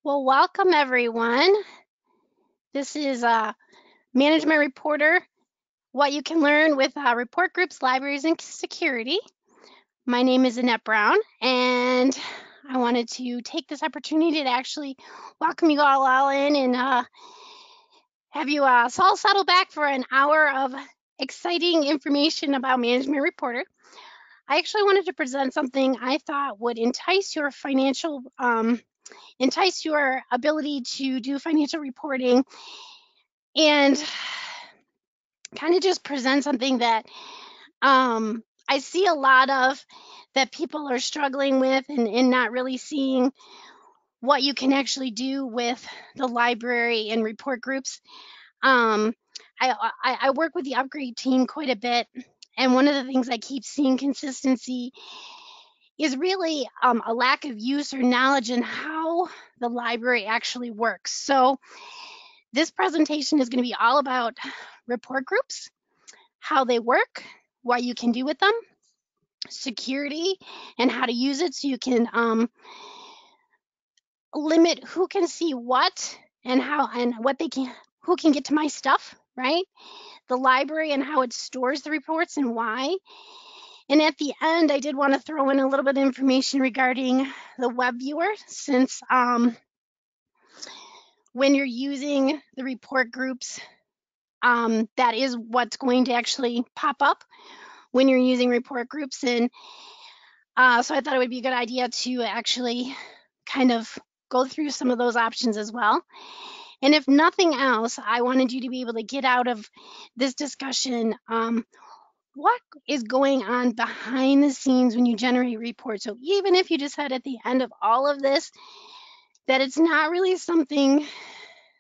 Well, welcome everyone. This is Management Reporter, what you can learn with report groups, libraries, and security. My name is Annette Brown, and I wanted to take this opportunity to actually welcome you all in and have you all settle back for an hour of exciting information about Management Reporter. I actually wanted to present something I thought would entice your ability to do financial reporting and kind of just present something that I see a lot of that people are struggling with and not really seeing what you can actually do with the library and report groups. Um, I work with the upgrade team quite a bit, and one of the things I keep seeing consistency is really a lack of use or knowledge in how the library actually works. So this presentation is going to be all about report groups, how they work, what you can do with them, security, and how to use it so you can limit who can see what and how and what they can, who can get to my stuff, right? The library and how it stores the reports and why. And at the end, I did want to throw in a little bit of information regarding the web viewer, since when you're using the report groups, that is what's going to actually pop up when you're using report groups. And so I thought it would be a good idea to actually kind of go through some of those options as well. And if nothing else, I wanted you to be able to get out of this discussion what is going on behind the scenes when you generate reports. So even if you decide at the end of all of this that it's not really something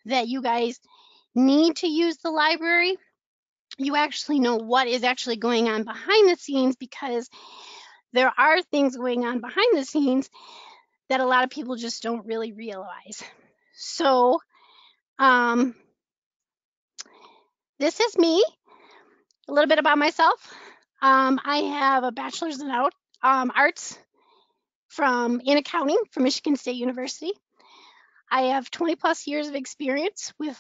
that you guys need to use the library, you actually know what is actually going on behind the scenes, because there are things going on behind the scenes that a lot of people just don't really realize. So this is me, a little bit about myself. I have a bachelor's in arts in accounting from Michigan State University. I have 20 plus years of experience with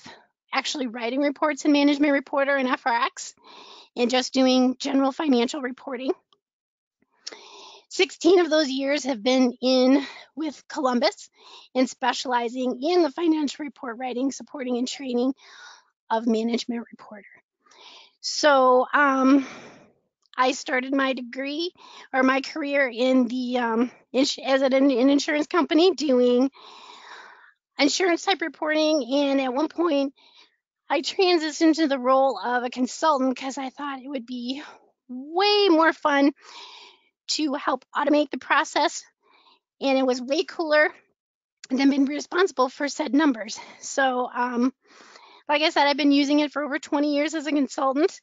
actually writing reports in Management Reporter and FRX and just doing general financial reporting. 16 of those years have been with Columbus and specializing in the financial report writing, supporting, and training of Management Reporter. So I started my degree or my career in the as an insurance company doing insurance type reporting, and at one point I transitioned to the role of a consultant because I thought it would be way more fun to help automate the process, and it was way cooler than being responsible for said numbers. So like I said, I've been using it for over 20 years as a consultant,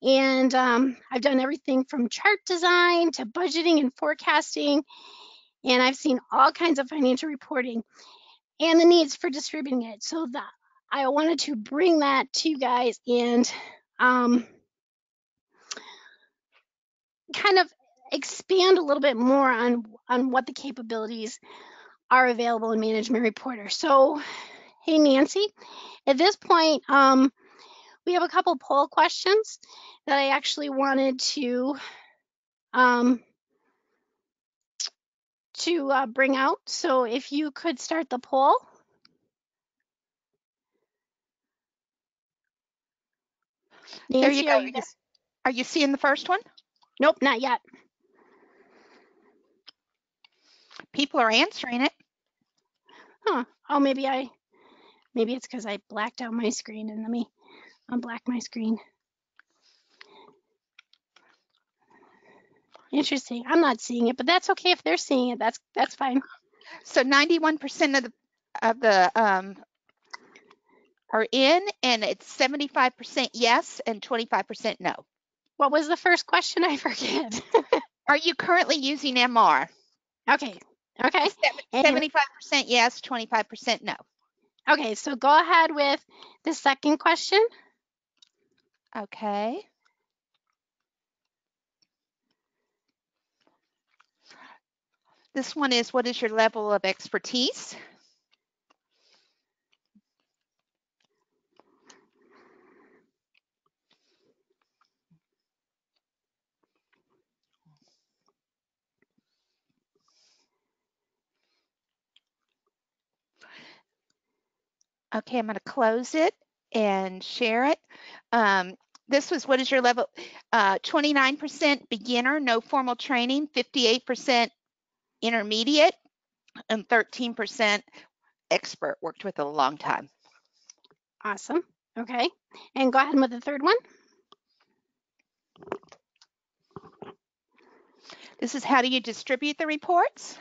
and I've done everything from chart design to budgeting and forecasting, and I've seen all kinds of financial reporting and the needs for distributing it. So that I wanted to bring that to you guys and kind of expand a little bit more on what the capabilities are available in Management Reporter. So, hey Nancy, at this point, we have a couple poll questions that I actually wanted to bring out. So if you could start the poll. Nancy, there you go. Are you seeing the first one? Nope, not yet. People are answering it. Huh. Oh, maybe it's because I blacked out my screen, and let me unblack my screen. Interesting. I'm not seeing it, but that's okay if they're seeing it. That's fine. So 91% of the are in, and it's 75% yes and 25% no. What was the first question? I forget. Are you currently using MR? Okay. 75% yes, 25% no. Okay, so go ahead with the second question. Okay. This one is, what is your level of expertise? Okay, I'm going to close it and share it. This was, what is your level? 29% beginner, no formal training, 58% intermediate, and 13% expert, worked with a long time. Awesome. Okay. And go ahead with the third one. This is how do you distribute the reports?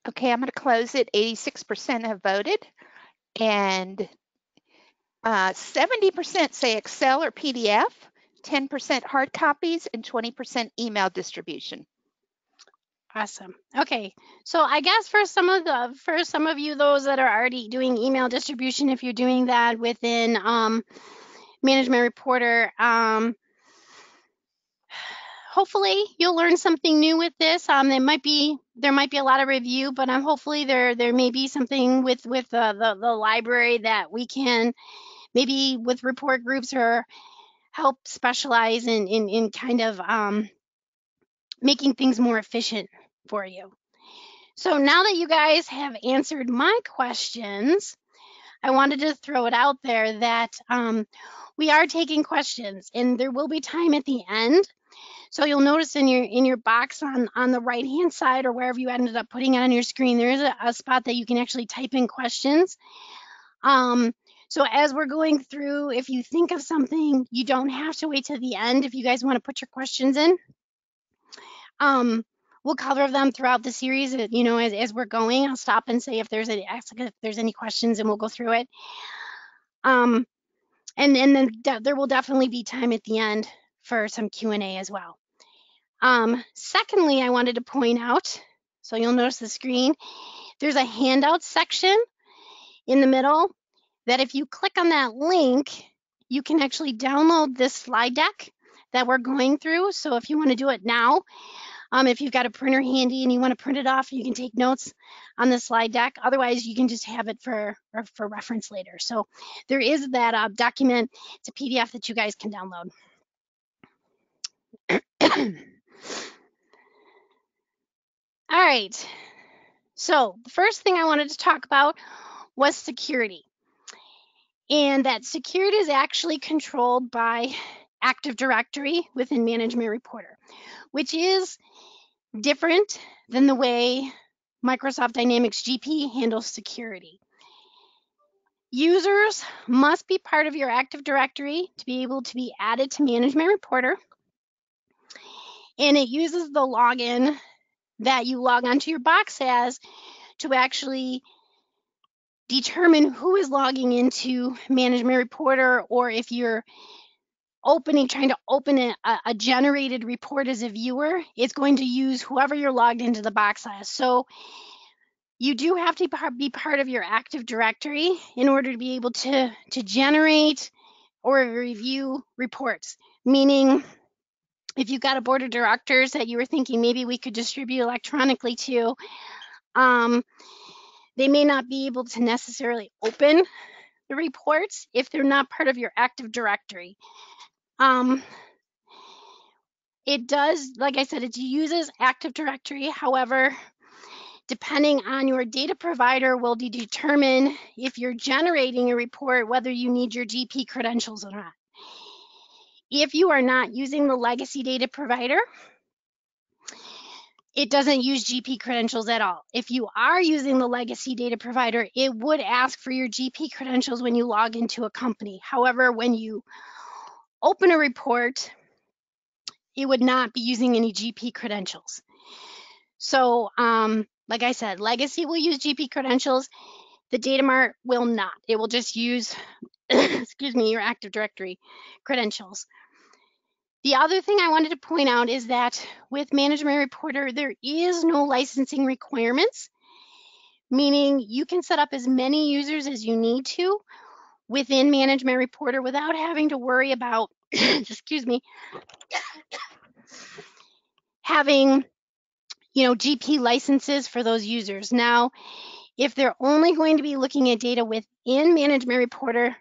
Okay, I'm going to close it. 86% have voted, and 70% say Excel or PDF, 10% hard copies, and 20% email distribution. Awesome. Okay, so I guess for some of you, those that are already doing email distribution, if you're doing that within Management Reporter, hopefully you'll learn something new with this. There might be a lot of review, but hopefully there may be something with the library that we can maybe with report groups or help specialize in kind of making things more efficient for you. So now that you guys have answered my questions, I wanted to throw it out there that we are taking questions, and there will be time at the end. So you'll notice in your box on the right hand side, or wherever you ended up putting it on your screen, there is a spot that you can actually type in questions. So as we're going through, if you think of something, you don't have to wait till the end if you guys want to put your questions in. We'll cover them throughout the series, you know, as we're going. I'll stop and say if there's any questions, and we'll go through it. And then there will definitely be time at the end for some Q&A as well. Secondly, I wanted to point out, so you'll notice the screen, there's a handout section in the middle that if you click on that link, you can actually download this slide deck that we're going through. So if you want to do it now, if you've got a printer handy and you want to print it off, you can take notes on the slide deck. Otherwise, you can just have it for reference later. So there is that document. It's a PDF that you guys can download. All right. So the first thing I wanted to talk about was security. And that security is actually controlled by Active Directory within Management Reporter, which is different than the way Microsoft Dynamics GP handles security. Users must be part of your Active Directory to be able to be added to Management Reporter. And it uses the login that you log onto your box as to actually determine who is logging into Management Reporter, or if you're trying to open a generated report as a viewer, it's going to use whoever you're logged into the box as. So you do have to be part of your Active Directory in order to be able to generate or review reports. Meaning, if you've got a board of directors that you were thinking maybe we could distribute electronically to, they may not be able to necessarily open the reports if they're not part of your Active Directory. It does, like I said, it uses Active Directory. However, depending on your data provider will determine if you're generating a report, whether you need your GP credentials or not. If you are not using the legacy data provider, it doesn't use GP credentials at all. If you are using the legacy data provider, it would ask for your GP credentials when you log into a company. However, when you open a report, it would not be using any GP credentials. So, like I said, legacy will use GP credentials. The data mart will not. It will just use, excuse me, your Active Directory credentials. The other thing I wanted to point out is that with Management Reporter, there is no licensing requirements, meaning you can set up as many users as you need to within Management Reporter without having to worry about, excuse me, having, GP licenses for those users. Now, if they're only going to be looking at data within Management Reporter,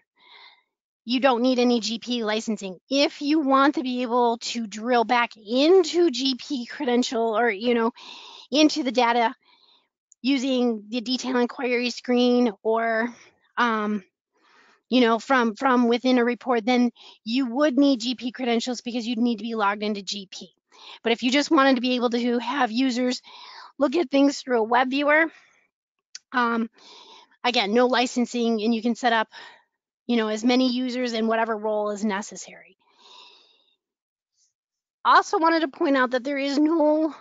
you don't need any GP licensing. If you want to be able to drill back into GP credential or, into the data using the detail inquiry screen or, from within a report, then you would need GP credentials because you'd need to be logged into GP. But if you just wanted to be able to have users look at things through a web viewer, again, no licensing, and you can set up, as many users in whatever role is necessary. Also wanted to point out that there is no,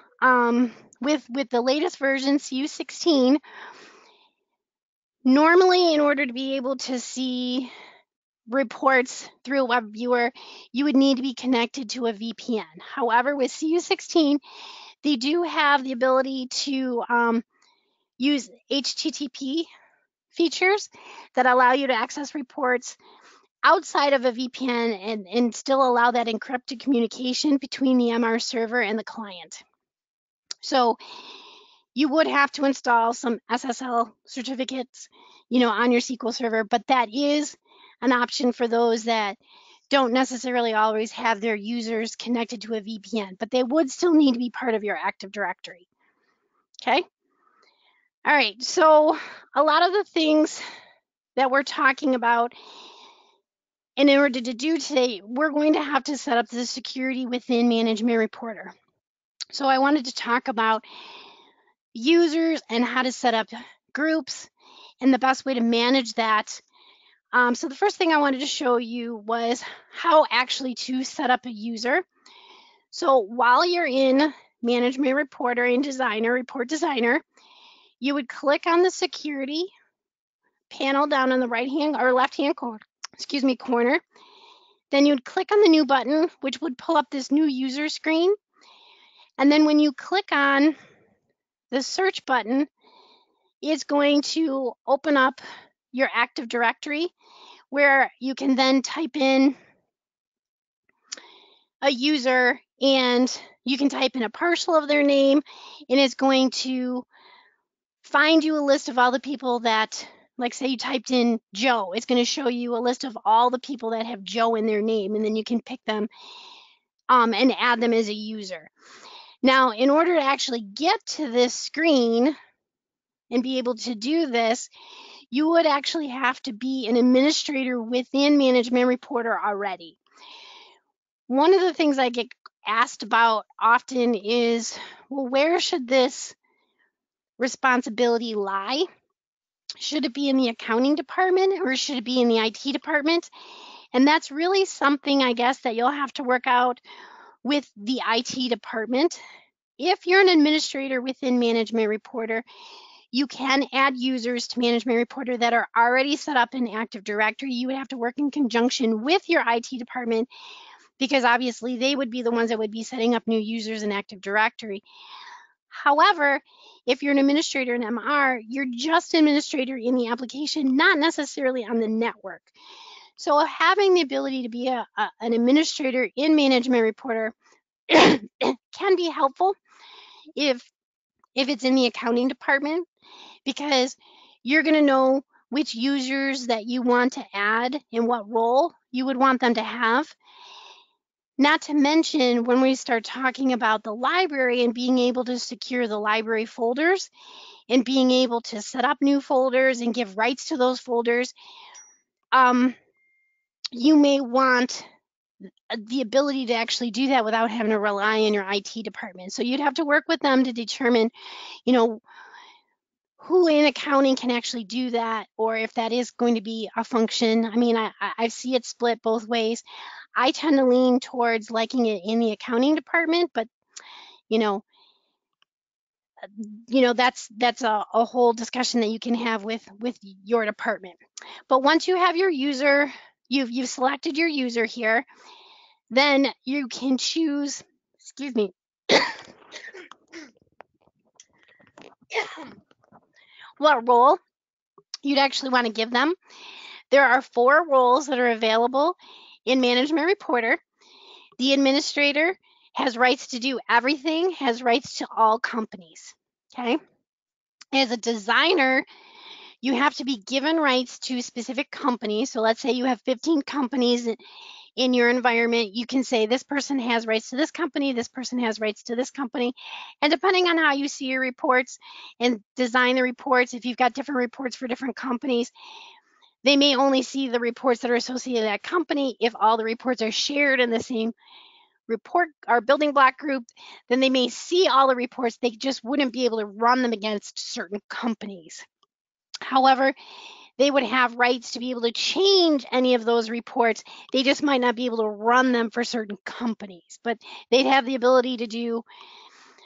with the latest version, CU16, normally in order to be able to see reports through a web viewer, you would need to be connected to a VPN. However, with CU16, they do have the ability to use HTTP features that allow you to access reports outside of a VPN and still allow that encrypted communication between the MR server and the client. So you would have to install some SSL certificates, on your SQL server, but that is an option for those that don't necessarily always have their users connected to a VPN, but they would still need to be part of your Active Directory. Okay? All right, so a lot of the things that we're talking about, and in order to do today, we're going to have to set up the security within Management Reporter. So I wanted to talk about users and how to set up groups and the best way to manage that. So the first thing I wanted to show you was how actually to set up a user. So while you're in Management Reporter in Designer, Report Designer, you would click on the security panel down on the right-hand or left-hand corner. Then you'd click on the new button, which would pull up this new user screen. And then when you click on the search button, it's going to open up your Active Directory where you can then type in a user and you can type in a partial of their name, and it's going to find you a list of all the people that, like say you typed in Joe, it's going to show you a list of all the people that have Joe in their name, and then you can pick them and add them as a user. Now, in order to actually get to this screen and be able to do this, you would actually have to be an administrator within Management Reporter already. One of the things I get asked about often is, well, where should this responsibility lie? Should it be in the accounting department or should it be in the IT department? And that's really something, I guess, that you'll have to work out with the IT department. If you're an administrator within Management Reporter, you can add users to Management Reporter that are already set up in Active Directory. You would have to work in conjunction with your IT department because obviously they would be the ones that would be setting up new users in Active Directory. However, if you're an administrator in MR, you're just an administrator in the application, not necessarily on the network. So having the ability to be an administrator in Management Reporter can be helpful if it's in the accounting department, because you're going to know which users that you want to add and what role you would want them to have. Not to mention when we start talking about the library and being able to secure the library folders and being able to set up new folders and give rights to those folders, you may want the ability to actually do that without having to rely on your IT department. So you'd have to work with them to determine, who in accounting can actually do that, or if that is going to be a function. I mean, I see it split both ways. I tend to lean towards liking it in the accounting department, but that's a whole discussion that you can have with your department. But once you have your user, you've selected your user here, then you can choose, what role you'd actually want to give them. There are 4 roles that are available in Management Reporter. The administrator has rights to do everything, has rights to all companies. Okay. As a designer, you have to be given rights to specific companies. So let's say you have 15 companies in your environment. You can say this person has rights to this company, this person has rights to this company. And depending on how you see your reports and design the reports, if you've got different reports for different companies, they may only see the reports that are associated with that company. If all the reports are shared in the same report or building block group, then they may see all the reports. They just wouldn't be able to run them against certain companies. However, they would have rights to be able to change any of those reports. They just might not be able to run them for certain companies, but they'd have the ability to do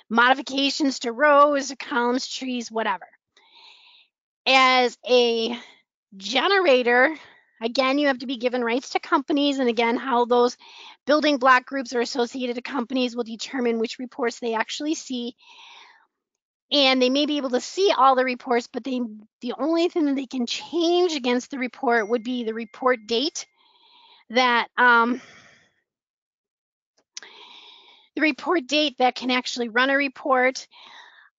modifications to rows, columns, trees, whatever. As a generator, again, you have to be given rights to companies, and again, how those building block groups are associated to companies will determine which reports they actually see. And they may be able to see all the reports, but the only thing that they can change against the report would be the report date, that the report date that can actually run a report,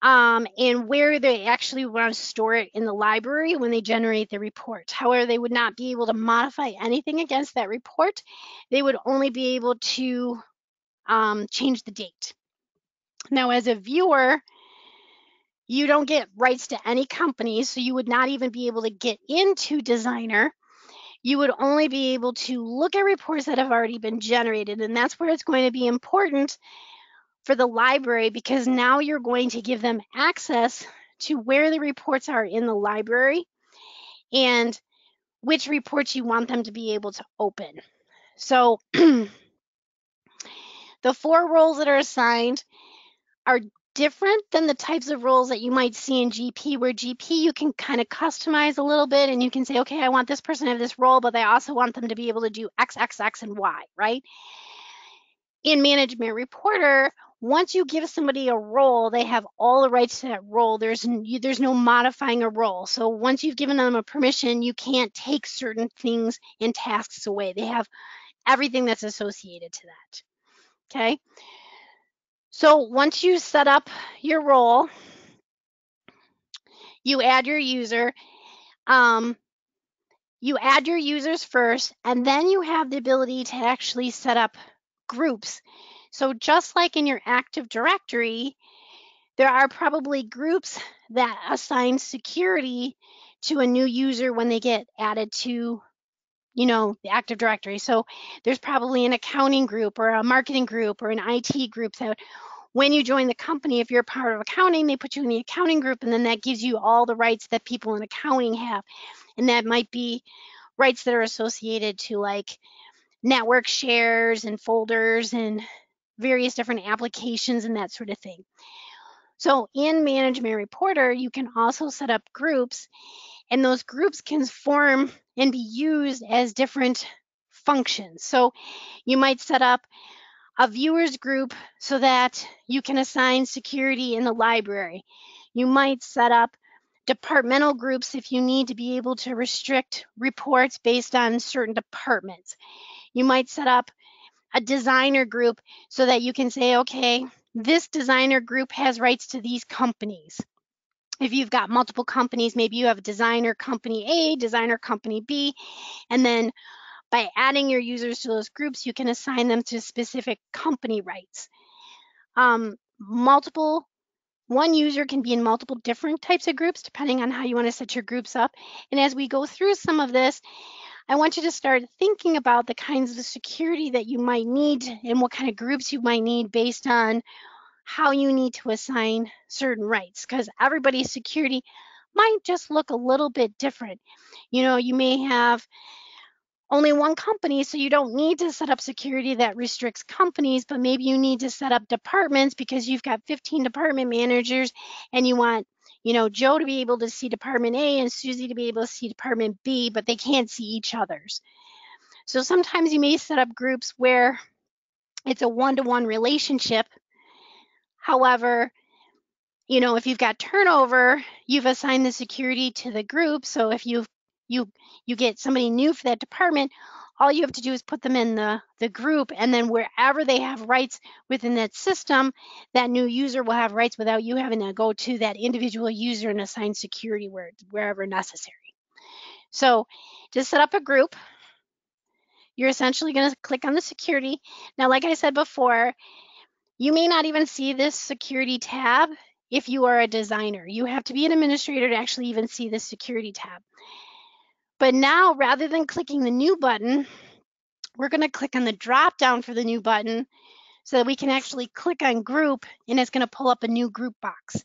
and where they actually want to store it in the library when they generate the report. However, they would not be able to modify anything against that report. They would only be able to change the date. Now, as a viewer, you don't get rights to any companies, so you would not even be able to get into Designer. You would only be able to look at reports that have already been generated, and that's where it's going to be important for the library, because now you're going to give them access to where the reports are in the library and which reports you want them to be able to open. So the 4 roles that are assigned are different than the types of roles that you might see in GP, where GP you can kind of customize a little bit and you can say, okay, I want this person to have this role, but I also want them to be able to do X, X, X, and Y, right? In Management Reporter, once you give somebody a role, they have all the rights to that role. There's no modifying a role. So once you've given them a permission, you can't take certain things and tasks away. They have everything that's associated to that. Okay. So once you set up your role, you add your user. You add your users first, and then you have the ability to actually set up groups. So just like in your Active Directory, there are probably groups that assign security to a new user when they get added to, the Active Directory. So there's probably an accounting group or a marketing group or an IT group that when you join the company, if you're part of accounting, they put you in the accounting group, and then that gives you all the rights that people in accounting have. And that might be rights that are associated to like network shares and folders and various different applications and that sort of thing. So in Management Reporter, you can also set up groups, and those groups can form and be used as different functions. So you might set up a viewers group so that you can assign security in the library. You might set up departmental groups if you need to be able to restrict reports based on certain departments. You might set up a designer group so that you can say, okay, this designer group has rights to these companies. If you've got multiple companies, maybe you have a designer company A, designer company B, and then by adding your users to those groups, you can assign them to specific company rights. One user can be in multiple different types of groups depending on how you want to set your groups up. And as we go through some of this, I want you to start thinking about the kinds of security that you might need and what kind of groups you might need based on how you need to assign certain rights, because everybody's security might just look a little bit different. You may have only one company, so you don't need to set up security that restricts companies, but maybe you need to set up departments because you've got 15 department managers and you want, Joe to be able to see Department A and Susie to be able to see Department B, but they can't see each other's. So sometimes you may set up groups where it's a one-to-one relationship. However, if you've got turnover, you've assigned the security to the group. So if you get somebody new for that department, all you have to do is put them in the group, and then wherever they have rights within that system, that new user will have rights without you having to go to that individual user and assign security words wherever necessary. So to set up a group, you're essentially going to click on the security. Now, like I said before, you may not even see this security tab if you are a designer. You have to be an administrator to actually even see this security tab. But now, rather than clicking the new button, we're going to click on the drop down for the new button so that we can actually click on group, and it's going to pull up a new group box.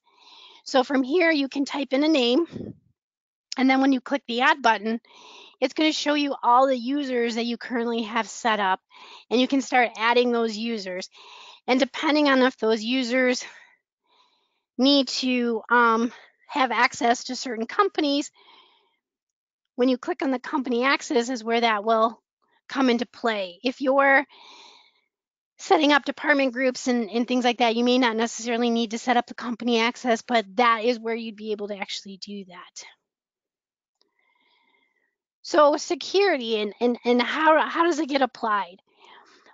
So from here, you can type in a name, and then when you click the add button, it's going to show you all the users that you currently have set up, and you can start adding those users. And depending on if those users need to have access to certain companies, when you click on the company access is where that will come into play. If you're setting up department groups and things like that, you may not necessarily need to set up the company access, but that is where you'd be able to actually do that. So security and how does it get applied?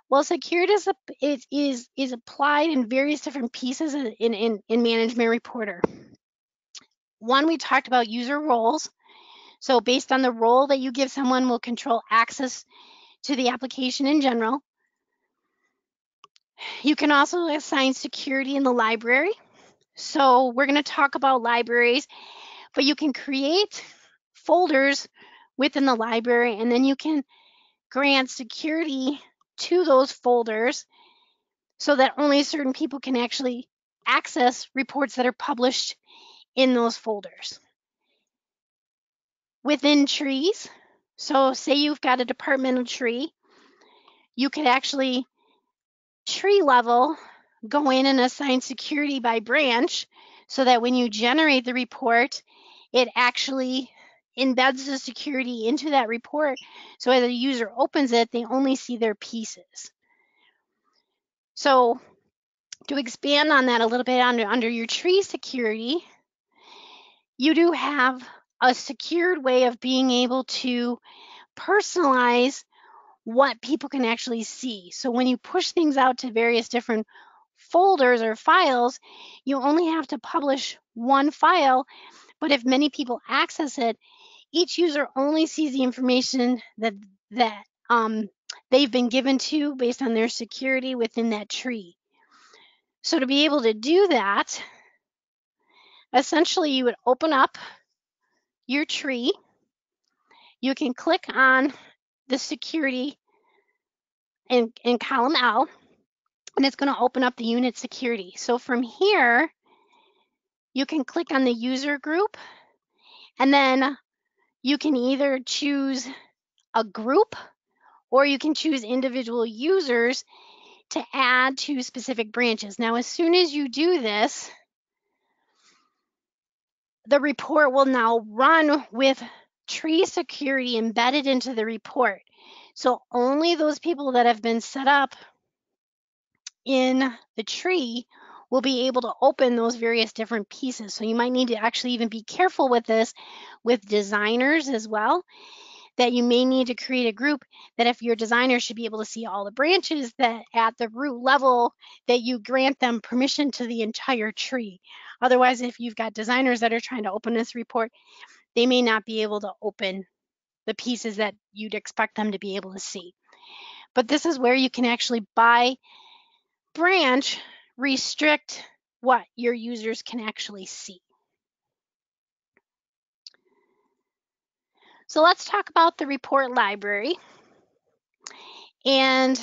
Well, security is applied in various different pieces in Management Reporter. One, we talked about user roles. So based on the role that you give someone will control access to the application in general. You can also assign security in the library. So we're going to talk about libraries, but you can create folders within the library, and then you can grant security to those folders so that only certain people can actually access reports that are published in those folders. Within trees, so say you've got a departmental tree, you could actually tree level go in and assign security by branch so that when you generate the report, it actually embeds the security into that report. So as the user opens it, they only see their pieces. So to expand on that a little bit under your tree security, you do have a secured way of being able to personalize what people can actually see. So when you push things out to various different folders or files, you only have to publish one file, but if many people access it, each user only sees the information that they've been given to based on their security within that tree. So to be able to do that, essentially you would open up your tree, you can click on the security in column L, and it's going to open up the unit security. So from here, you can click on the user group, and then you can either choose a group or you can choose individual users to add to specific branches. Now, as soon as you do this, the report will now run with tree security embedded into the report. So only those people that have been set up in the tree will be able to open those various different pieces. So you might need to actually even be careful with this with designers as well, that you may need to create a group that if your designer should be able to see all the branches, that at the root level that you grant them permission to the entire tree. Otherwise, if you've got designers that are trying to open this report, they may not be able to open the pieces that you'd expect them to be able to see. But this is where you can actually, by branch, restrict what your users can actually see. So let's talk about the report library. And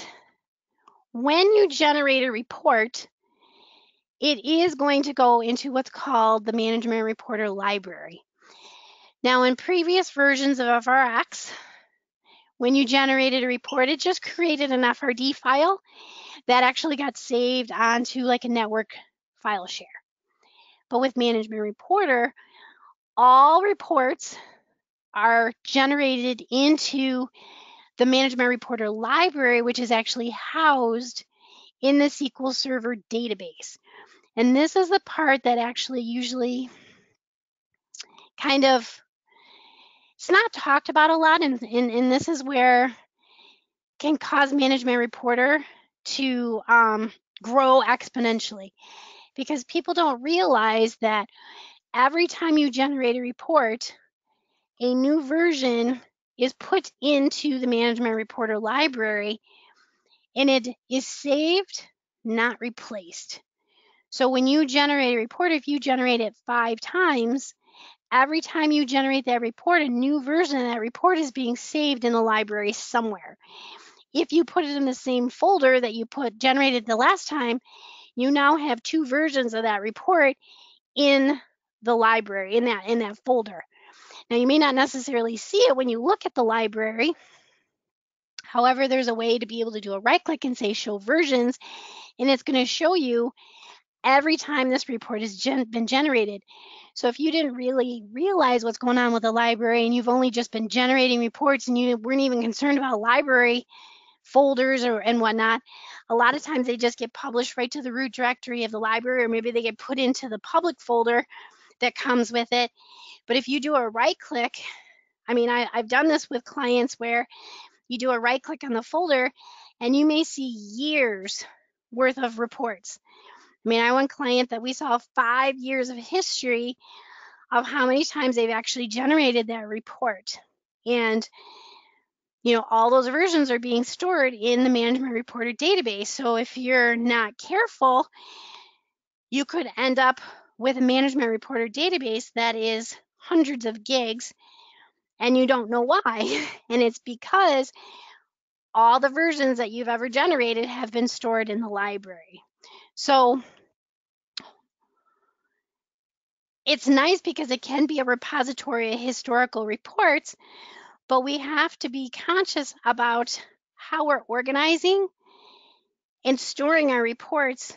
when you generate a report, it is going to go into what's called the Management Reporter Library. Now, in previous versions of FRX, when you generated a report, it just created an FRD file that actually got saved onto like a network file share. But with Management Reporter, all reports are generated into the Management Reporter library, which is actually housed in the SQL Server database. And this is the part that actually usually kind of, it's not talked about a lot, and this is where can cause Management Reporter to grow exponentially, because people don't realize that every time you generate a report, a new version is put into the Management Reporter library, and it is saved, not replaced. So when you generate a report, if you generate it 5 times, every time you generate that report, a new version of that report is being saved in the library somewhere. If you put it in the same folder that you generated the last time, you now have 2 versions of that report in the library, in that folder. Now, you may not necessarily see it when you look at the library. However, there's a way to be able to do a right click and say show versions, and it's going to show you every time this report has been generated. So if you didn't really realize what's going on with the library and you've only just been generating reports and you weren't even concerned about library folders and whatnot, a lot of times they just get published right to the root directory of the library, or maybe they get put into the public folder that comes with it. But if you do a right click, I've done this with clients where you do a right click on the folder and you may see years worth of reports. I have one client that we saw 5 years of history of how many times they've actually generated that report. And all those versions are being stored in the Management Reporter database. So if you're not careful, you could end up with a Management Reporter database that is hundreds of gigs and you don't know why. And it's because all the versions that you've ever generated have been stored in the library. So it's nice because it can be a repository of historical reports, but we have to be conscious about how we're organizing and storing our reports.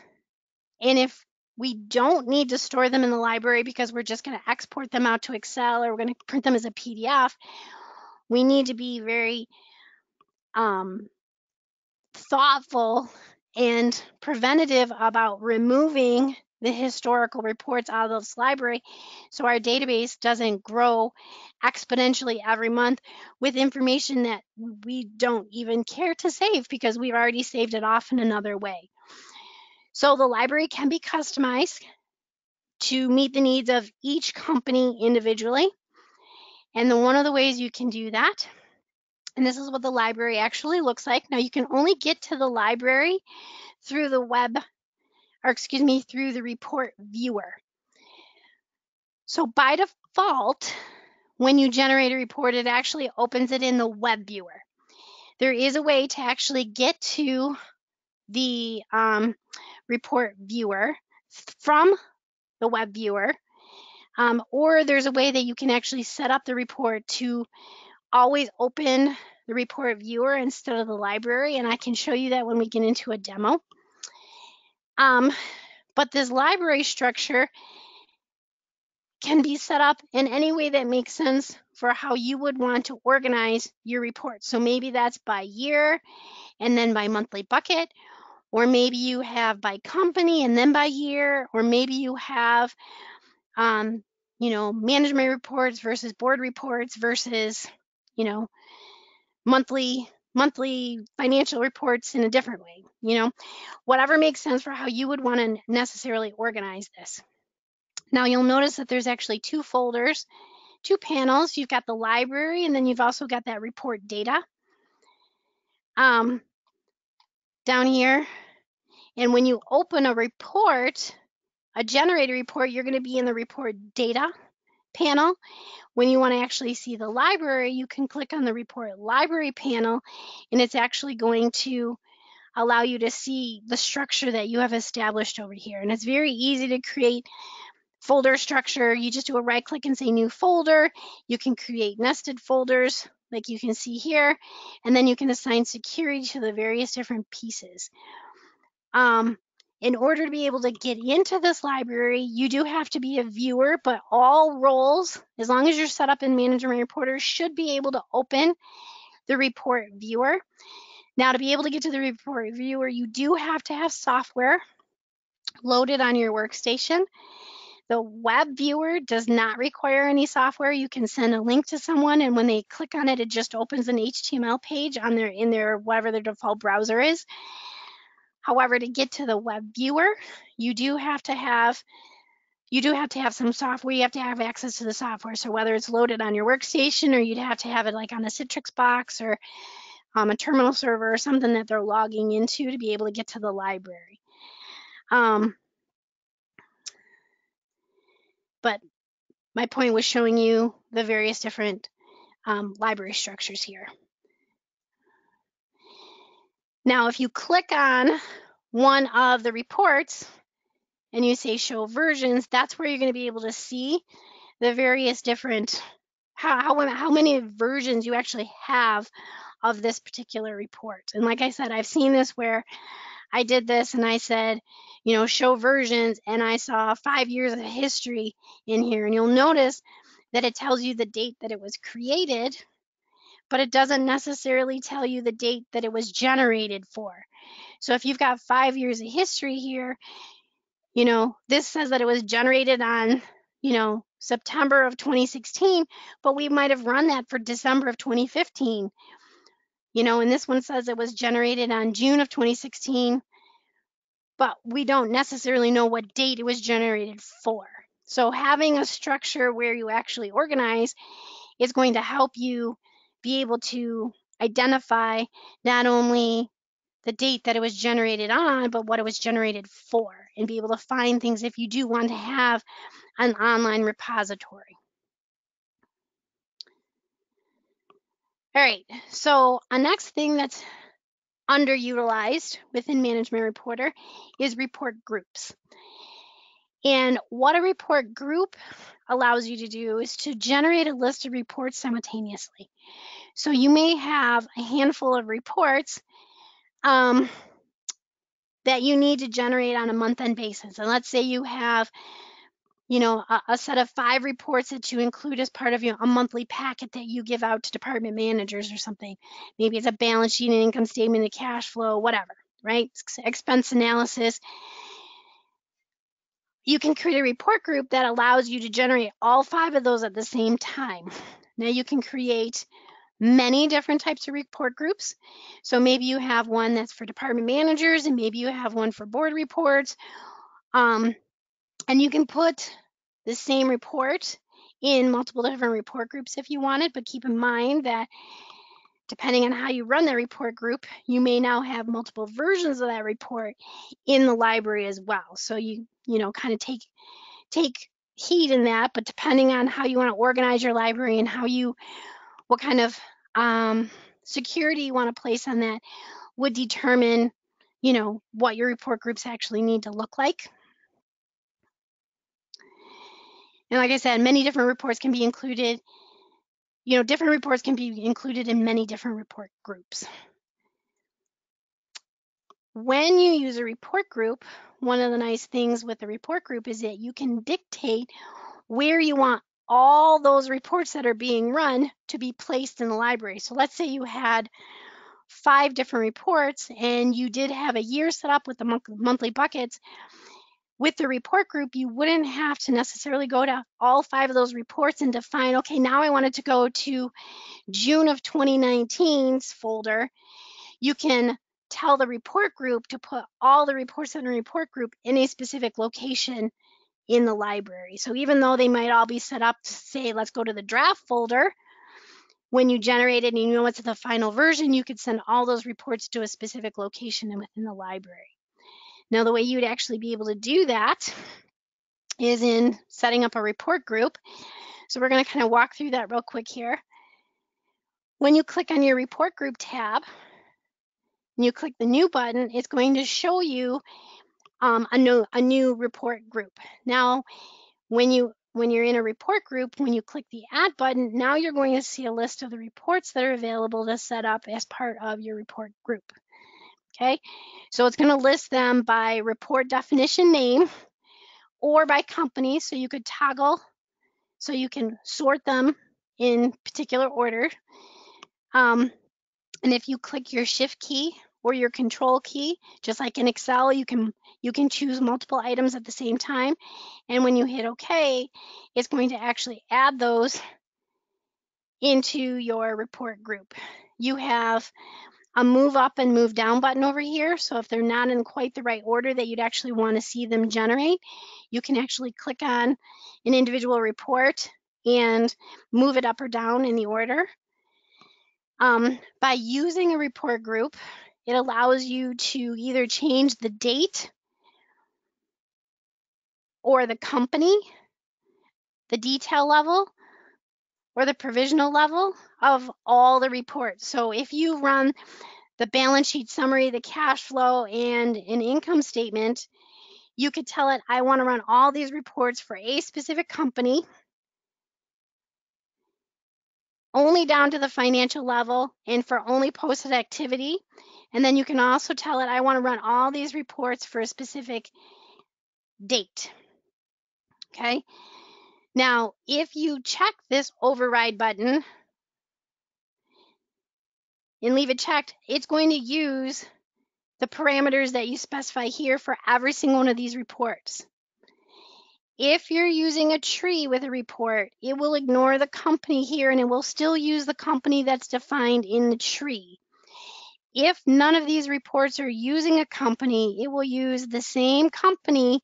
And if we don't need to store them in the library because we're just going to export them out to Excel or we're going to print them as a PDF, we need to be very thoughtful and preventative about removing the historical reports out of this library so our database doesn't grow exponentially every month with information that we don't even care to save because we've already saved it off in another way. So the library can be customized to meet the needs of each company individually. And then one of the ways you can do that, and this is what the library actually looks like. Now you can only get to the library through the through the report viewer. So by default, when you generate a report, it actually opens it in the web viewer. There is a way to actually get to the report viewer from the web viewer, or there's a way that you can actually set up the report to always open the report viewer instead of the library, and I can show you that when we get into a demo. But this library structure can be set up in any way that makes sense for how you would want to organize your report. So maybe that's by year and then by monthly bucket, or maybe you have by company and then by year, or maybe you have management reports versus board reports versus monthly financial reports in a different way. Whatever makes sense for how you would want to necessarily organize this. Now you'll notice that there's actually 2 folders, 2 panels. You've got the library, and then you've also got that report data down here. And when you open a report, a generated report, you're going to be in the report data panel. When you want to actually see the library, you can click on the report library panel, and it's actually going to allow you to see the structure that you have established over here. And it's very easy to create folder structure. You just do a right click and say new folder. You can create nested folders like you can see here, and then you can assign security to the various different pieces. In order to be able to get into this library, you do have to be a viewer, but all roles, as long as you're set up in Management Reporter, should be able to open the report viewer. Now, to be able to get to the report viewer, you do have to have software loaded on your workstation. The web viewer does not require any software. You can send a link to someone, and when they click on it, it just opens an HTML page on in their whatever their default browser is. However, to get to the web viewer, you do have to have some software. You have to have access to the software. So whether it's loaded on your workstation, or you'd have to have it like on a Citrix box, or a terminal server, or something that they're logging into to be able to get to the library. But my point was showing you the various different library structures here. Now, if you click on one of the reports and you say show versions, that's where you're going to be able to see the various different, how many versions you actually have of this particular report. And like I said, I've seen this where I did this and I said, show versions, and I saw 5 years of history in here. And you'll notice that it tells you the date that it was created, but it doesn't necessarily tell you the date that it was generated for. So if you've got 5 years of history here, this says that it was generated on, September of 2016, but we might have run that for December of 2015. And this one says it was generated on June of 2016, but we don't necessarily know what date it was generated for. So having a structure where you actually organize is going to help you be able to identify not only the date that it was generated on, but what it was generated for, and be able to find things if you do want to have an online repository. All right, so a next thing that's underutilized within Management Reporter is report groups. And what a report group allows you to do is to generate a list of reports simultaneously. So you may have a handful of reports that you need to generate on a month-end basis. And let's say you have, a set of 5 reports that you include as part of a monthly packet that you give out to department managers or something. Maybe it's a balance sheet, an income statement, a cash flow, whatever, right? Expense analysis. You can create a report group that allows you to generate all 5 of those at the same time. Now you can create many different types of report groups. So maybe you have one that's for department managers, and maybe you have one for board reports. And you can put the same report in multiple different report groups if you wanted, but keep in mind that depending on how you run that report group, you may now have multiple versions of that report in the library as well. So you kind of take heed in that, but depending on how you want to organize your library and what kind of security you want to place on that would determine, what your report groups actually need to look like. And like I said, many different reports can be included. Different reports can be included in many different report groups. When you use a report group, one of the nice things with the report group is that you can dictate where you want all those reports that are being run to be placed in the library. So let's say you had 5 different reports and you did have a year set up with the monthly buckets. With the report group, you wouldn't have to necessarily go to all 5 of those reports and define, okay, now I want it to go to June of 2019's folder. You can tell the report group to put all the reports in a report group in a specific location in the library. So even though they might all be set up to say, let's go to the draft folder, when you generate it and you know it's the final version, you could send all those reports to a specific location within the library. Now, the way you'd actually be able to do that is in setting up a report group. So we're going to kind of walk through that real quick here. When you click on your report group tab, and you click the new button, it's going to show you a new report group. Now, when you're in a report group, when you click the add button, now you're going to see a list of the reports that are available to set up as part of your report group. Okay, so it's going to list them by report definition name or by company, so you could toggle, so you can sort them in particular order. And if you click your shift key or your control key. Just like in Excel, you can choose multiple items at the same time. And when you hit OK, it's going to actually add those into your report group. You have a move up and move down button over here. So if they're not in quite the right order that you'd actually want to see them generate, you can actually click on an individual report and move it up or down in the order. By using a report group, it allows you to either change the date or the company, the detail level, or the provisional level of all the reports. So if you run the balance sheet summary, the cash flow, and an income statement, you could tell it, I want to run all these reports for a specific company, only down to the financial level and for only posted activity. And then you can also tell it, I want to run all these reports for a specific date. Okay. Now, if you check this override button and leave it checked, it's going to use the parameters that you specify here for every single one of these reports. If you're using a tree with a report, it will ignore the company here and it will still use the company that's defined in the tree. If none of these reports are using a company, it will use the same company.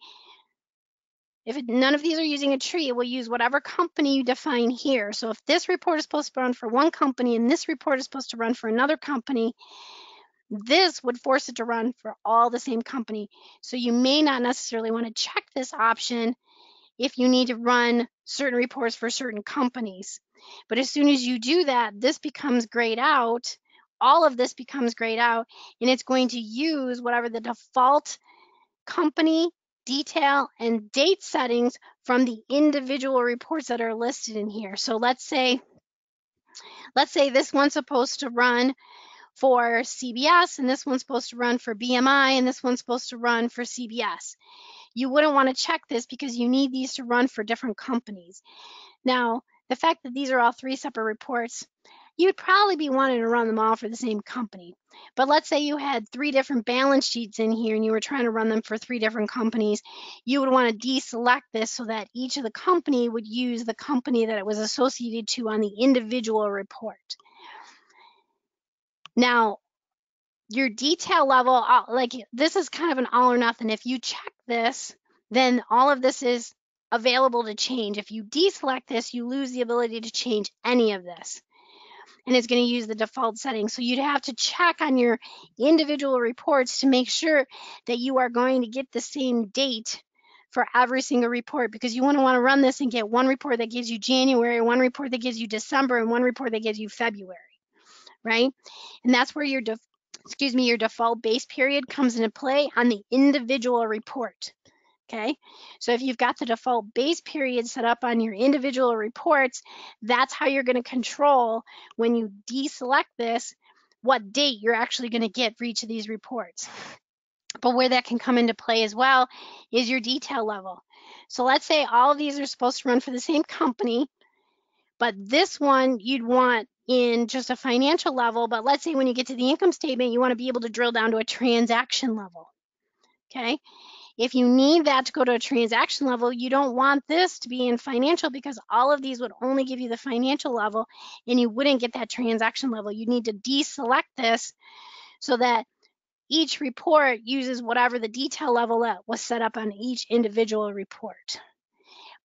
If none of these are using a tree, it will use whatever company you define here. So if this report is supposed to run for one company and this report is supposed to run for another company, this would force it to run for all the same company. So you may not necessarily want to check this option if you need to run certain reports for certain companies. But as soon as you do that, this becomes grayed out. All of this becomes grayed out, and it's going to use whatever the default company, detail, and date settings from the individual reports that are listed in here. So let's say this one's supposed to run for CBS, and this one's supposed to run for BMI, and this one's supposed to run for CBS. You wouldn't want to check this because you need these to run for different companies. Now, the fact that these are all 3 separate reports, you'd probably be wanting to run them all for the same company. But let's say you had 3 different balance sheets in here and you were trying to run them for 3 different companies. You would want to deselect this so that each of the company would use the company that it was associated to on the individual report. Now, your detail level, like this is kind of an all or nothing. If you check this, then all of this is available to change. If you deselect this, you lose the ability to change any of this. And it's going to use the default settings. So you'd have to check on your individual reports to make sure that you are going to get the same date for every single report, because you want to run this and get one report that gives you January, one report that gives you December, and one report that gives you February, right? And that's where your default base period comes into play on the individual report. Okay, so if you've got the default base period set up on your individual reports, that's how you're going to control when you deselect this, what date you're actually going to get for each of these reports. But where that can come into play as well is your detail level. So let's say all of these are supposed to run for the same company, but this one you'd want in just a financial level. But let's say when you get to the income statement, you want to be able to drill down to a transaction level. Okay. If you need that to go to a transaction level, you don't want this to be in financial, because all of these would only give you the financial level and you wouldn't get that transaction level. You need to deselect this so that each report uses whatever the detail level that was set up on each individual report.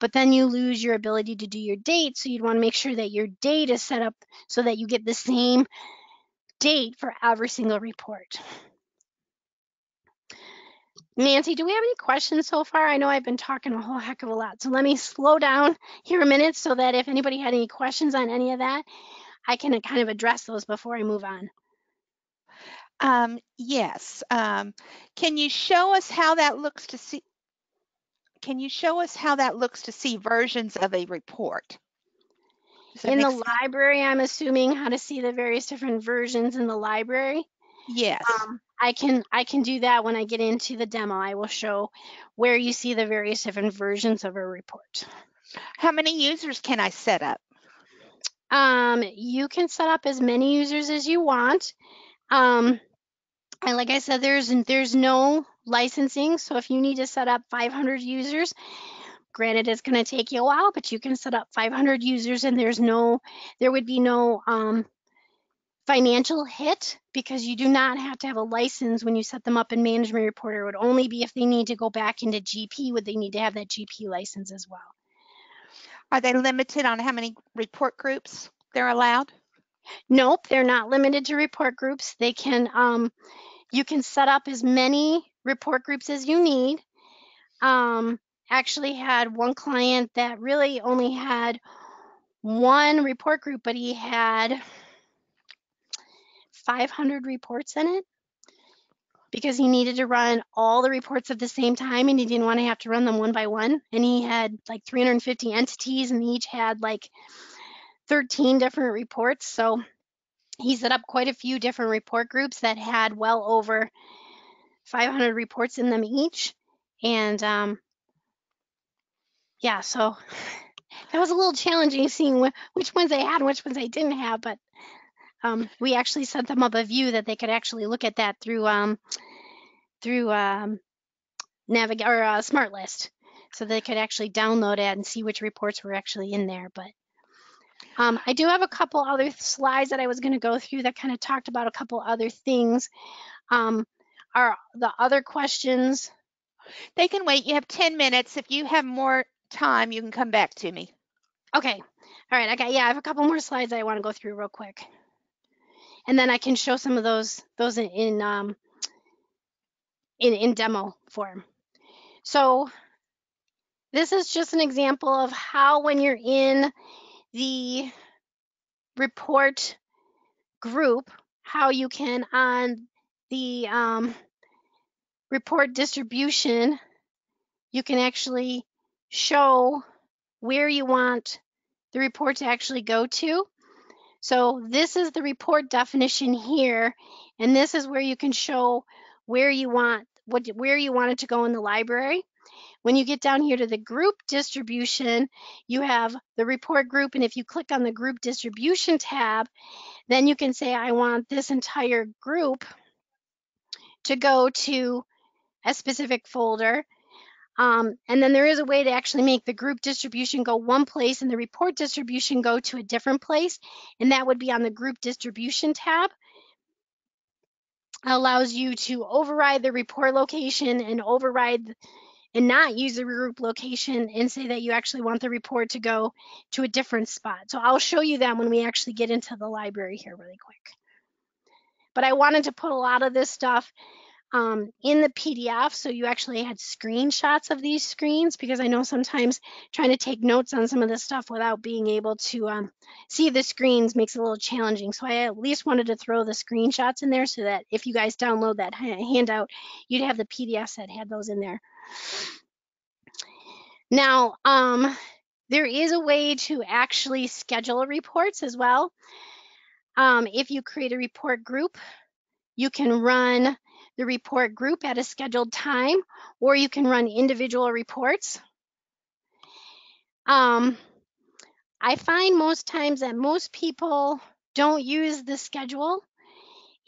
But then you lose your ability to do your date, so you'd want to make sure that your date is set up so that you get the same date for every single report. Nancy, do we have any questions so far? I know I've been talking a whole heck of a lot, so let me slow down here a minute so that if anybody had any questions on any of that, I can kind of address those before I move on. Yes. Can you show us how that looks to see? Can you show us how that looks to see versions of a report? In the library, I'm assuming how to see the various different versions in the library. Yes. I can do that when I get into the demo. I will show where you see the various different versions of a report. How many users can I set up? You can set up as many users as you want. And like I said, there's no licensing. So if you need to set up 500 users, granted it's going to take you a while, but you can set up 500 users and there would be no financial hit because you do not have to have a license when you set them up in Management Reporter. It would only be if they need to go back into GP, would they need to have that GP license as well. Are they limited on how many report groups they're allowed? Nope, they're not limited to report groups. They can, you can set up as many report groups as you need. Actually had one client that really only had one report group, but he had 500 reports in it because he needed to run all the reports at the same time and he didn't want to have to run them one by one. And he had like 350 entities and each had like 13 different reports. So he set up quite a few different report groups that had well over 500 reports in them each. And yeah, so that was a little challenging seeing which ones they had and which ones they didn't have, but we actually sent them up a view that they could actually look at that through Smart List, so they could actually download it and see which reports were actually in there. But I do have a couple other slides that I was going to go through that kind of talked about a couple other things. Are the other questions? They can wait. You have 10 minutes. If you have more time, you can come back to me. Okay. All right. I have a couple more slides I want to go through real quick. And then I can show some of those in demo form. So this is just an example of how when you're in the report group, how you can on the report distribution, you can actually show where you want the report to actually go to. So this is the report definition here, and this is where you can show where you want it to go in the library. When you get down here to the group distribution, you have the report group, and if you click on the group distribution tab, then you can say I want this entire group to go to a specific folder. And then there is a way to actually make the group distribution go one place and the report distribution go to a different place, and that would be on the group distribution tab. It allows you to override the report location and not use the group location and say that you actually want the report to go to a different spot. So I'll show you that when we actually get into the library here really quick. But I wanted to put a lot of this stuff in the PDF, so you actually had screenshots of these screens, because I know sometimes trying to take notes on some of this stuff without being able to see the screens makes it a little challenging. So I at least wanted to throw the screenshots in there so that if you guys download that handout, you'd have the PDFs that had those in there. Now, there is a way to actually schedule reports as well. If you create a report group, you can run the report group at a scheduled time, or you can run individual reports. I find most times that most people don't use the schedule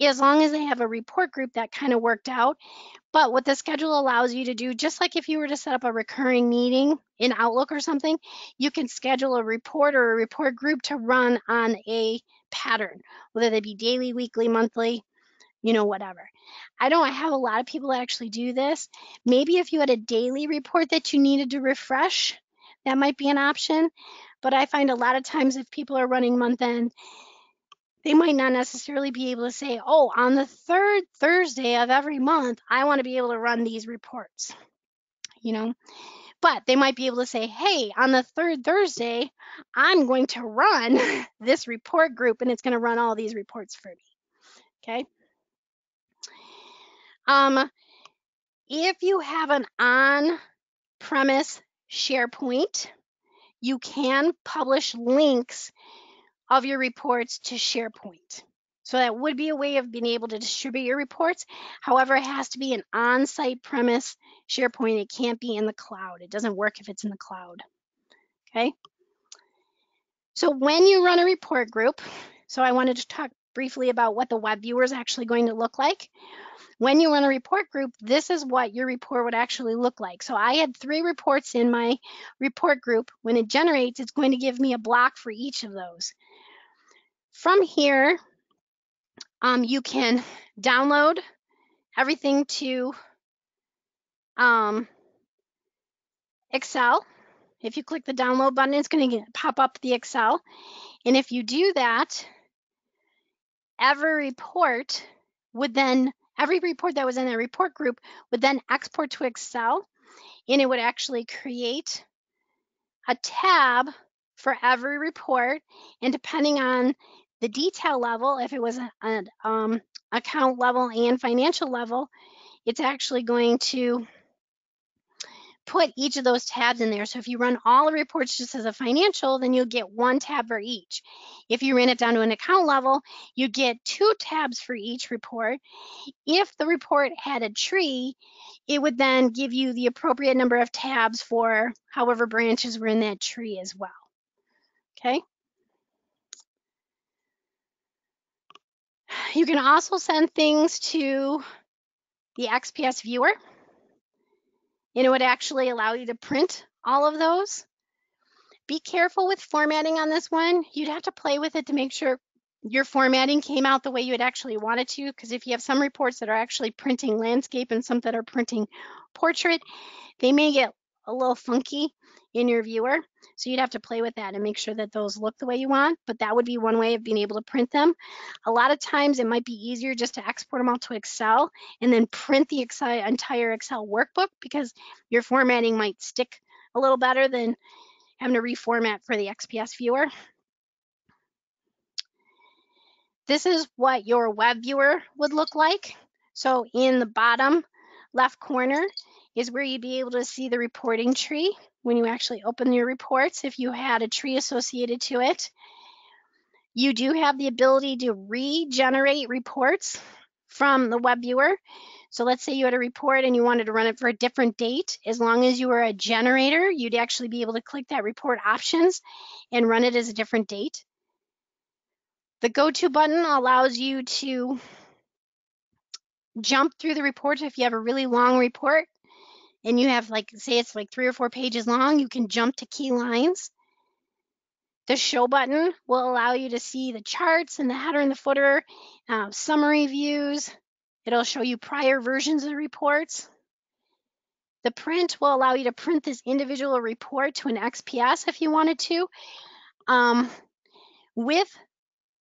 as long as they have a report group that kind of worked out. But what the schedule allows you to do, just like if you were to set up a recurring meeting in Outlook or something, you can schedule a report or a report group to run on a pattern, whether they be daily, weekly, monthly, whatever. I don't have a lot of people that actually do this. Maybe if you had a daily report that you needed to refresh, that might be an option. But I find a lot of times if people are running month end, they might not necessarily be able to say, oh, on the third Thursday of every month, I want to be able to run these reports, But they might be able to say, hey, on the third Thursday, I'm going to run this report group, and it's going to run all these reports for me, okay? If you have an on-premise SharePoint, you can publish links of your reports to SharePoint. So that would be a way of being able to distribute your reports. However, it has to be an on-site premise SharePoint. It can't be in the cloud. It doesn't work if it's in the cloud. Okay. So when you run a report group, so I wanted to talk briefly about what the web viewer is actually going to look like. When you run a report group, this is what your report would actually look like. So I had 3 reports in my report group. When it generates, it's going to give me a block for each of those. From here, you can download everything to Excel. If you click the download button, it's going to pop up the Excel. And if you do that, every report that was in that report group would then export to Excel, and it would actually create a tab for every report. And depending on the detail level, if it was an account level and financial level, it's actually going to put each of those tabs in there. So if you run all the reports just as a financial, then you'll get 1 tab for each. If you ran it down to an account level, you get 2 tabs for each report. If the report had a tree, it would then give you the appropriate number of tabs for however branches were in that tree as well. Okay. You can also send things to the XPS viewer, and it would actually allow you to print all of those. Be careful with formatting on this one. You'd have to play with it to make sure your formatting came out the way you would actually want it to, because if you have some reports that are actually printing landscape and some that are printing portrait, they may get a little funky in your viewer. So you'd have to play with that and make sure that those look the way you want, but that would be one way of being able to print them. A lot of times it might be easier just to export them out to Excel and then print the entire Excel workbook, because your formatting might stick a little better than having to reformat for the XPS viewer. This is what your web viewer would look like. So in the bottom left corner is where you'd be able to see the reporting tree when you actually open your reports, if you had a tree associated to it. You do have the ability to regenerate reports from the web viewer. So let's say you had a report and you wanted to run it for a different date. As long as you were a generator, you'd actually be able to click that report options and run it as a different date. The go-to button allows you to jump through the report. If you have a really long report and you have, like, say it's like 3 or 4 pages long, you can jump to key lines. The show button will allow you to see the charts and the header and the footer, summary views. It'll show you prior versions of the reports. The print will allow you to print this individual report to an XPS if you wanted to. With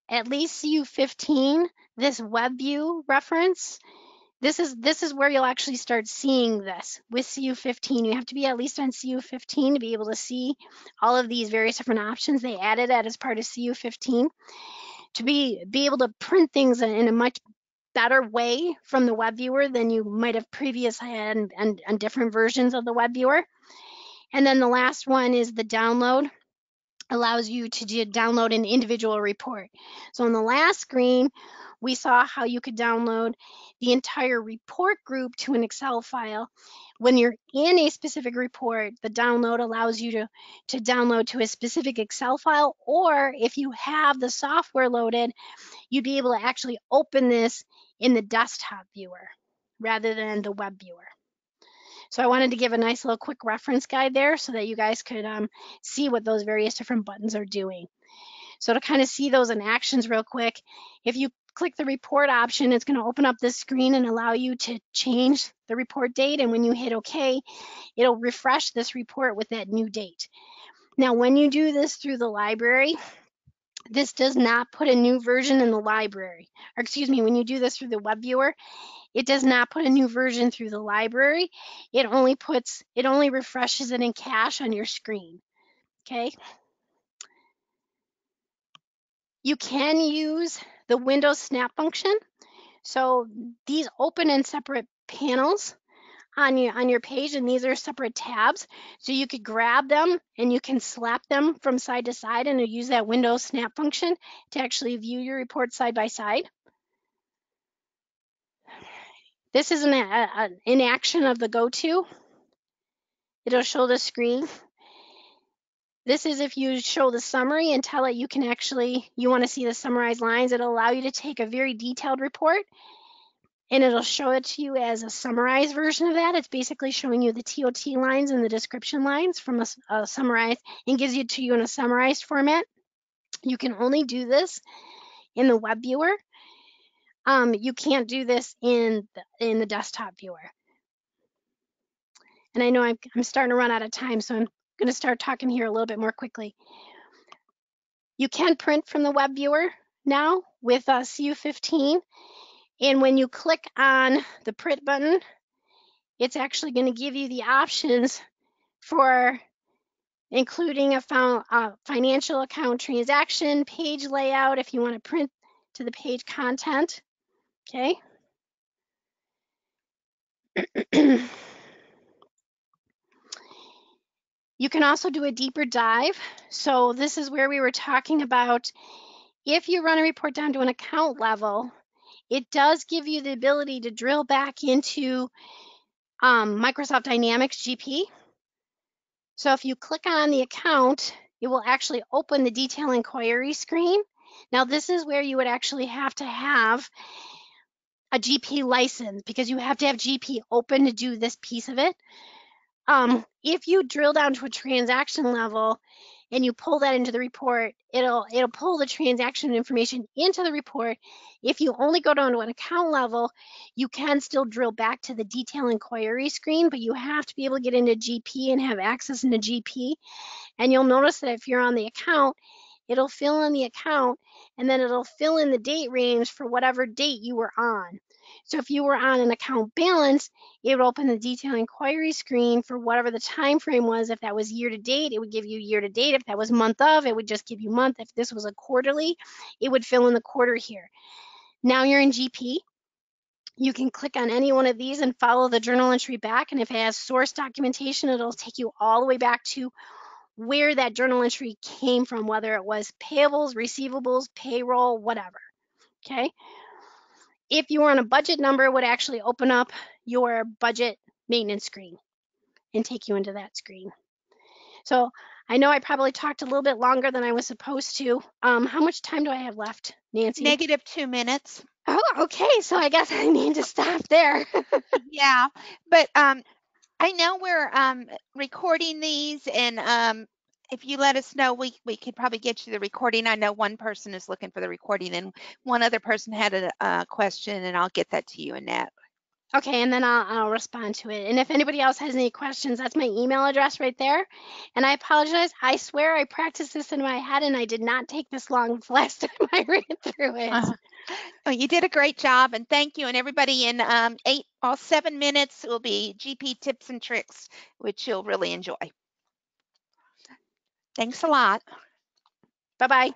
at least CU15, this web view reference, this is where you'll actually start seeing this with CU15. You have to be at least on CU15 to be able to see all of these various different options. They added that as part of CU15 to be able to print things in a much better way from the web viewer than you might have previously had on different versions of the web viewer. And then the last one is the download. Allows you to download an individual report. So on the last screen, we saw how you could download the entire report group to an Excel file. When you're in a specific report, the download allows you to download to a specific Excel file, or if you have the software loaded, you'd be able to actually open this in the desktop viewer rather than the web viewer. So I wanted to give a nice little quick reference guide there so that you guys could see what those various different buttons are doing. So to kind of see those in actions real quick, if you click the report option, it's going to open up this screen and allow you to change the report date. And when you hit OK, it'll refresh this report with that new date. Now, when you do this through the library, this does not put a new version in the library. Or excuse me, when you do this through the web viewer, it does not put a new version through the library. It only refreshes it in cache on your screen. Okay. You can use the Windows Snap function. So these open in separate panels on your page, and these are separate tabs. So you could grab them and you can slap them from side to side and use that Windows Snap function to actually view your report side by side. This is an action of the go-to. It'll show the screen. This is if you show the summary and tell it you want to see the summarized lines. It'll allow you to take a very detailed report and it'll show it to you as a summarized version of that. It's basically showing you the TOT lines and the description lines from a summarized and gives it to you in a summarized format. You can only do this in the web viewer. You can't do this in the desktop viewer. And I know I'm starting to run out of time, so I'm going to start talking here a little bit more quickly. You can print from the web viewer now with CU15. And when you click on the print button, it's actually going to give you the options for including a financial account transaction, page layout, if you want to print to the page content. Okay. You can also do a deeper dive. So this is where we were talking about if you run a report down to an account level, it does give you the ability to drill back into Microsoft Dynamics GP. So if you click on the account, it will actually open the detail inquiry screen. Now this is where you would actually have to have a GP license because you have to have GP open to do this piece of it. If you drill down to a transaction level and you pull that into the report, it'll pull the transaction information into the report. If you only go down to an account level, you can still drill back to the detail inquiry screen, but you have to be able to get into GP and have access into GP. And you'll notice that if you're on the account, it'll fill in the account and then it'll fill in the date range for whatever date you were on. So if you were on an account balance, it would open the detail inquiry screen for whatever the time frame was. If that was year to date, it would give you year to date. If that was month of, it would just give you month. If this was a quarterly, it would fill in the quarter here. Now you're in GP. You can click on any one of these and follow the journal entry back. And if it has source documentation, it'll take you all the way back to where that journal entry came from, whether it was payables, receivables, payroll, whatever. Okay. If you were on a budget number, it would actually open up your budget maintenance screen and take you into that screen. So I know I probably talked a little bit longer than I was supposed to. How much time do I have left, Nancy? -2 minutes. Oh, okay. So I guess I need to stop there. Yeah, but I know we're recording these, and if you let us know, we could probably get you the recording. I know one person is looking for the recording, and one other person had a question, and I'll get that to you, Annette. Okay, and then I'll respond to it. And if anybody else has any questions, that's my email address right there. And I apologize. I swear I practiced this in my head, and I did not take this long the last time I ran through it. Well, you did a great job, and thank you. And everybody, in 7 minutes will be GP tips and tricks, which you'll really enjoy. Thanks a lot. Bye-bye.